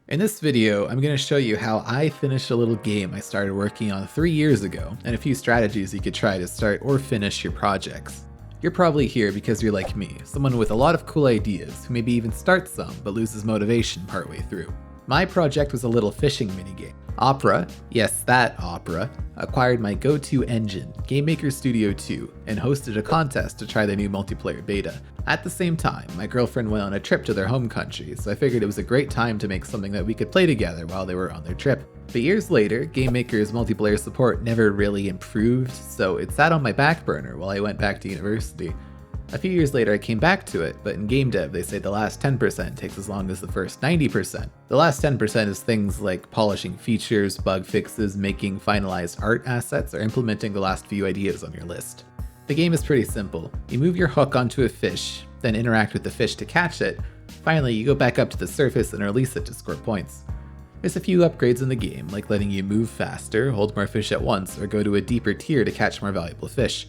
In this video, I'm going to show you how I finished a little game I started working on 3 years ago, and a few strategies you could try to start or finish your projects. You're probably here because you're like me, someone with a lot of cool ideas who maybe even starts some but loses motivation partway through. My project was a little fishing minigame. Opera, yes that Opera, acquired my go-to engine, Gamemaker Studio 2, and hosted a contest to try the new multiplayer beta. At the same time, my girlfriend went on a trip to their home country, so I figured it was a great time to make something that we could play together while they were on their trip. But years later, Gamemaker's multiplayer support never really improved, so it sat on my back burner while I went back to university. A few years later I came back to it, but in game dev they say the last 10% takes as long as the first 90%. The last 10% is things like polishing features, bug fixes, making finalized art assets, or implementing the last few ideas on your list. The game is pretty simple. You move your hook onto a fish, then interact with the fish to catch it. Finally, you go back up to the surface and release it to score points. There's a few upgrades in the game, like letting you move faster, hold more fish at once, or go to a deeper tier to catch more valuable fish.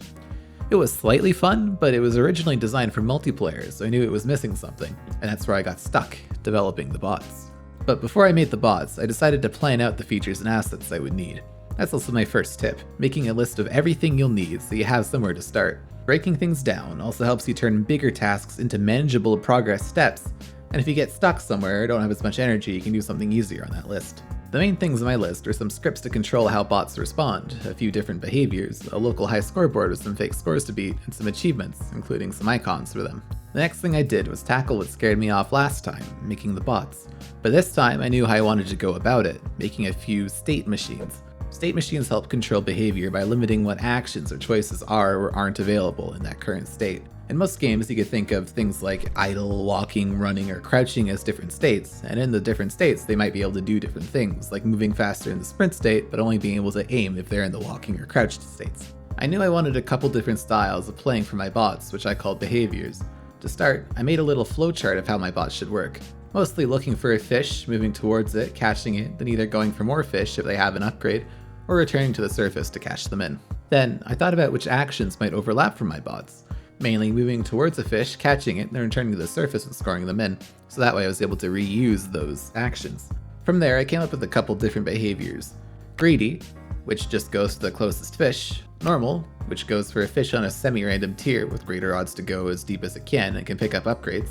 It was slightly fun, but it was originally designed for multiplayer, so I knew it was missing something, and that's where I got stuck, developing the bots. But before I made the bots, I decided to plan out the features and assets I would need. That's also my first tip, making a list of everything you'll need so you have somewhere to start. Breaking things down also helps you turn bigger tasks into manageable progress steps, and if you get stuck somewhere or don't have as much energy, you can do something easier on that list. The main things on my list are some scripts to control how bots respond, a few different behaviors, a local high scoreboard with some fake scores to beat, and some achievements, including some icons for them. The next thing I did was tackle what scared me off last time, making the bots. But this time I knew how I wanted to go about it, making a few state machines. State machines help control behavior by limiting what actions or choices are or aren't available in that current state. In most games, you could think of things like idle, walking, running, or crouching as different states, and in the different states, they might be able to do different things, like moving faster in the sprint state, but only being able to aim if they're in the walking or crouched states. I knew I wanted a couple different styles of playing for my bots, which I called behaviors. To start, I made a little flowchart of how my bots should work, mostly looking for a fish, moving towards it, catching it, then either going for more fish if they have an upgrade, or returning to the surface to catch them in. Then, I thought about which actions might overlap for my bots. Mainly moving towards a fish, catching it, then returning to the surface and scoring them in, so that way I was able to reuse those actions. From there, I came up with a couple different behaviors. Greedy, which just goes to the closest fish. Normal, which goes for a fish on a semi-random tier with greater odds to go as deep as it can and can pick up upgrades.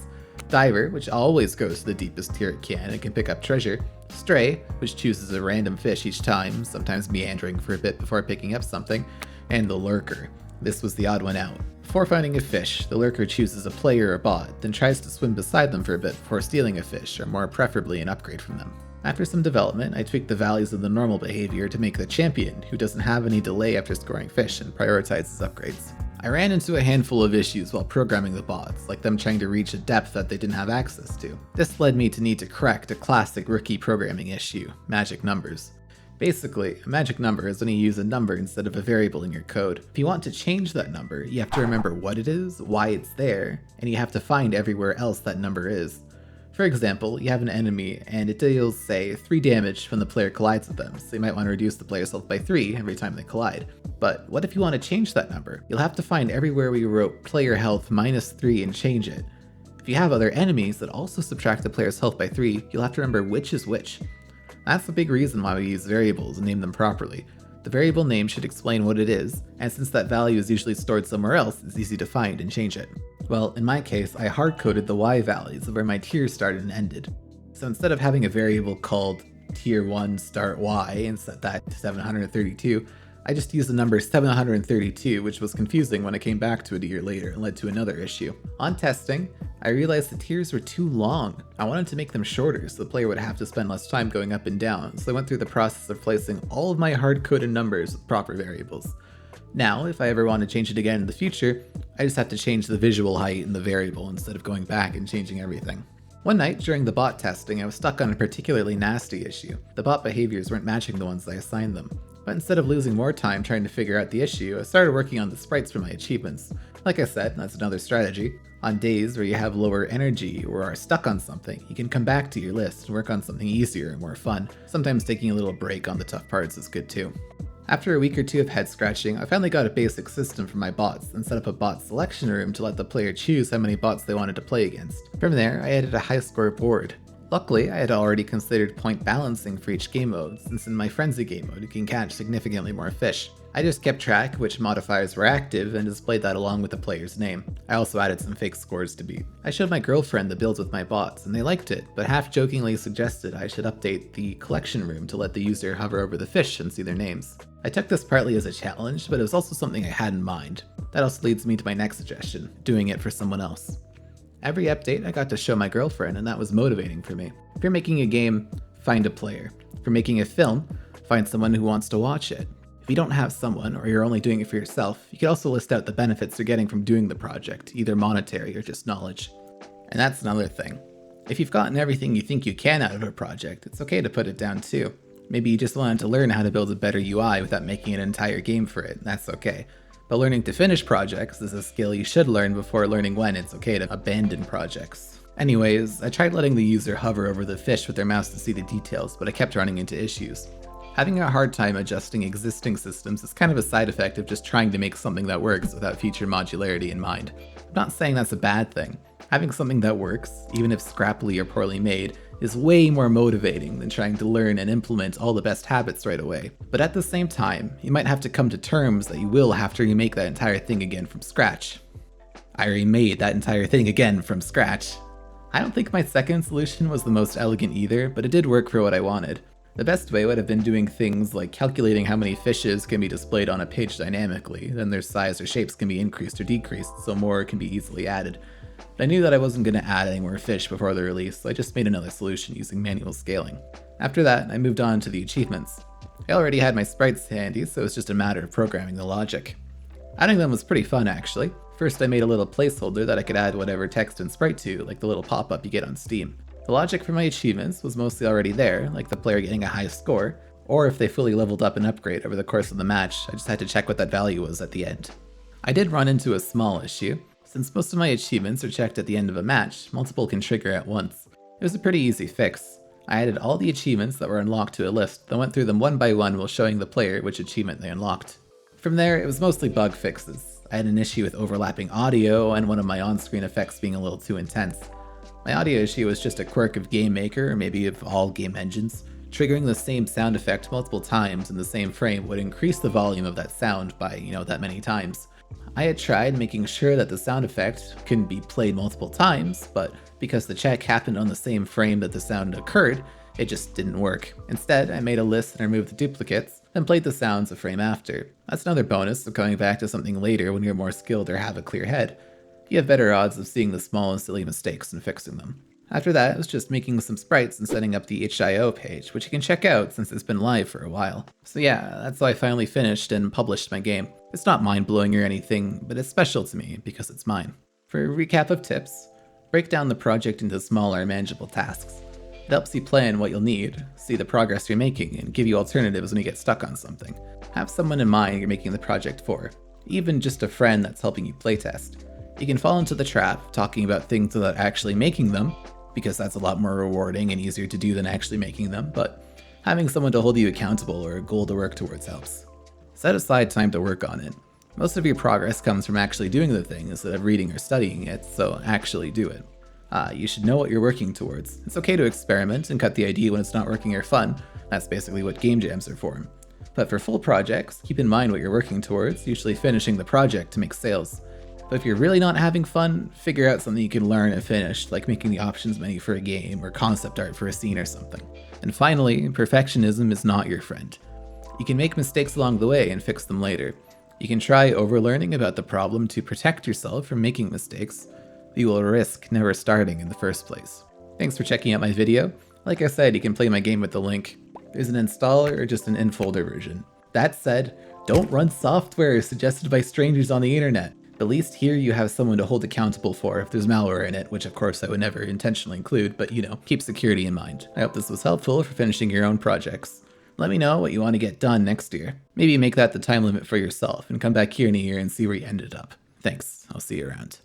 Diver, which always goes to the deepest tier it can and can pick up treasure. Stray, which chooses a random fish each time, sometimes meandering for a bit before picking up something. And the Lurker. This was the odd one out. Before finding a fish, the lurker chooses a player or bot, then tries to swim beside them for a bit before stealing a fish, or more preferably an upgrade from them. After some development, I tweaked the values of the normal behavior to make the champion, who doesn't have any delay after scoring fish and prioritizes upgrades. I ran into a handful of issues while programming the bots, like them trying to reach a depth that they didn't have access to. This led me to need to correct a classic rookie programming issue, magic numbers. Basically, a magic number is when you use a number instead of a variable in your code. If you want to change that number, you have to remember what it is, why it's there, and you have to find everywhere else that number is. For example, you have an enemy and it deals, say, 3 damage when the player collides with them, so you might want to reduce the player's health by 3 every time they collide. But what if you want to change that number? You'll have to find everywhere where you wrote player health -3 and change it. If you have other enemies that also subtract the player's health by 3, you'll have to remember which is which. That's the big reason why we use variables and name them properly. The variable name should explain what it is, and since that value is usually stored somewhere else, it's easy to find and change it. Well, in my case, I hard-coded the Y values of where my tiers started and ended. So instead of having a variable called tier 1 start Y and set that to 732, I just used the number 732, which was confusing when I came back to it a year later and led to another issue. On testing, I realized the tiers were too long. I wanted to make them shorter so the player would have to spend less time going up and down, so I went through the process of placing all of my hard-coded numbers with proper variables. Now, if I ever want to change it again in the future, I just have to change the visual height in the variable instead of going back and changing everything. One night during the bot testing, I was stuck on a particularly nasty issue. The bot behaviors weren't matching the ones I assigned them. But instead of losing more time trying to figure out the issue, I started working on the sprites for my achievements. Like I said, that's another strategy. On days where you have lower energy or are stuck on something, you can come back to your list and work on something easier and more fun. Sometimes taking a little break on the tough parts is good too. After a week or two of head scratching, I finally got a basic system for my bots and set up a bot selection room to let the player choose how many bots they wanted to play against. From there, I added a high score board. Luckily, I had already considered point balancing for each game mode, since in my Frenzy game mode you can catch significantly more fish. I just kept track which modifiers were active and displayed that along with the player's name. I also added some fake scores to beat. I showed my girlfriend the builds with my bots, and they liked it, but half-jokingly suggested I should update the collection room to let the user hover over the fish and see their names. I took this partly as a challenge, but it was also something I had in mind. That also leads me to my next suggestion, doing it for someone else. Every update, I got to show my girlfriend, and that was motivating for me. If you're making a game, find a player. If you're making a film, find someone who wants to watch it. If you don't have someone, or you're only doing it for yourself, you could also list out the benefits you're getting from doing the project, either monetary or just knowledge. And that's another thing. If you've gotten everything you think you can out of a project, it's okay to put it down too. Maybe you just wanted to learn how to build a better UI without making an entire game for it, and that's okay. But learning to finish projects is a skill you should learn before learning when it's okay to abandon projects. Anyways, I tried letting the user hover over the fish with their mouse to see the details, but I kept running into issues. Having a hard time adjusting existing systems is kind of a side effect of just trying to make something that works without feature modularity in mind. I'm not saying that's a bad thing. Having something that works, even if scrappily or poorly made, is way more motivating than trying to learn and implement all the best habits right away. But at the same time, you might have to come to terms that you will have to remake that entire thing again from scratch. I remade that entire thing again from scratch. I don't think my second solution was the most elegant either, but it did work for what I wanted. The best way would have been doing things like calculating how many fishes can be displayed on a page dynamically, then their size or shapes can be increased or decreased so more can be easily added. But I knew that I wasn't going to add any more fish before the release, so I just made another solution using manual scaling. After that, I moved on to the achievements. I already had my sprites handy, so it was just a matter of programming the logic. Adding them was pretty fun actually. First I made a little placeholder that I could add whatever text and sprite to, like the little pop-up you get on Steam. The logic for my achievements was mostly already there, like the player getting a high score, or if they fully leveled up an upgrade over the course of the match, I just had to check what that value was at the end. I did run into a small issue. Since most of my achievements are checked at the end of a match, multiple can trigger at once. It was a pretty easy fix. I added all the achievements that were unlocked to a list, then went through them one by one while showing the player which achievement they unlocked. From there, it was mostly bug fixes. I had an issue with overlapping audio and one of my on-screen effects being a little too intense. My audio issue was just a quirk of Gamemaker, or maybe of all game engines. Triggering the same sound effect multiple times in the same frame would increase the volume of that sound by, that many times. I had tried making sure that the sound effect couldn't be played multiple times, but because the check happened on the same frame that the sound occurred, it just didn't work. Instead, I made a list and removed the duplicates, then played the sounds a frame after. That's another bonus of coming back to something later when you're more skilled or have a clear head. You have better odds of seeing the small and silly mistakes and fixing them. After that, it was just making some sprites and setting up the itch.io page, which you can check out since it's been live for a while. So yeah, that's how I finally finished and published my game. It's not mind-blowing or anything, but it's special to me because it's mine. For a recap of tips, break down the project into smaller, manageable tasks. It helps you plan what you'll need, see the progress you're making, and give you alternatives when you get stuck on something. Have someone in mind you're making the project for, even just a friend that's helping you playtest. You can fall into the trap of talking about things without actually making them, because that's a lot more rewarding and easier to do than actually making them, but having someone to hold you accountable or a goal to work towards helps. Set aside time to work on it. Most of your progress comes from actually doing the thing instead of reading or studying it, so actually do it. You should know what you're working towards. It's okay to experiment and cut the idea when it's not working or fun. That's basically what game jams are for. But for full projects, keep in mind what you're working towards, usually finishing the project to make sales. But if you're really not having fun, figure out something you can learn and finish, like making the options menu for a game or concept art for a scene or something. And finally, perfectionism is not your friend. You can make mistakes along the way and fix them later. You can try overlearning about the problem to protect yourself from making mistakes, but you will risk never starting in the first place. Thanks for checking out my video. Like I said, you can play my game with the link. There's an installer or just an in-folder version. That said, don't run software suggested by strangers on the internet. At least here you have someone to hold accountable for if there's malware in it, which of course I would never intentionally include, but keep security in mind. I hope this was helpful for finishing your own projects. Let me know what you want to get done next year. Maybe make that the time limit for yourself and come back here in a year and see where you ended up. Thanks, I'll see you around.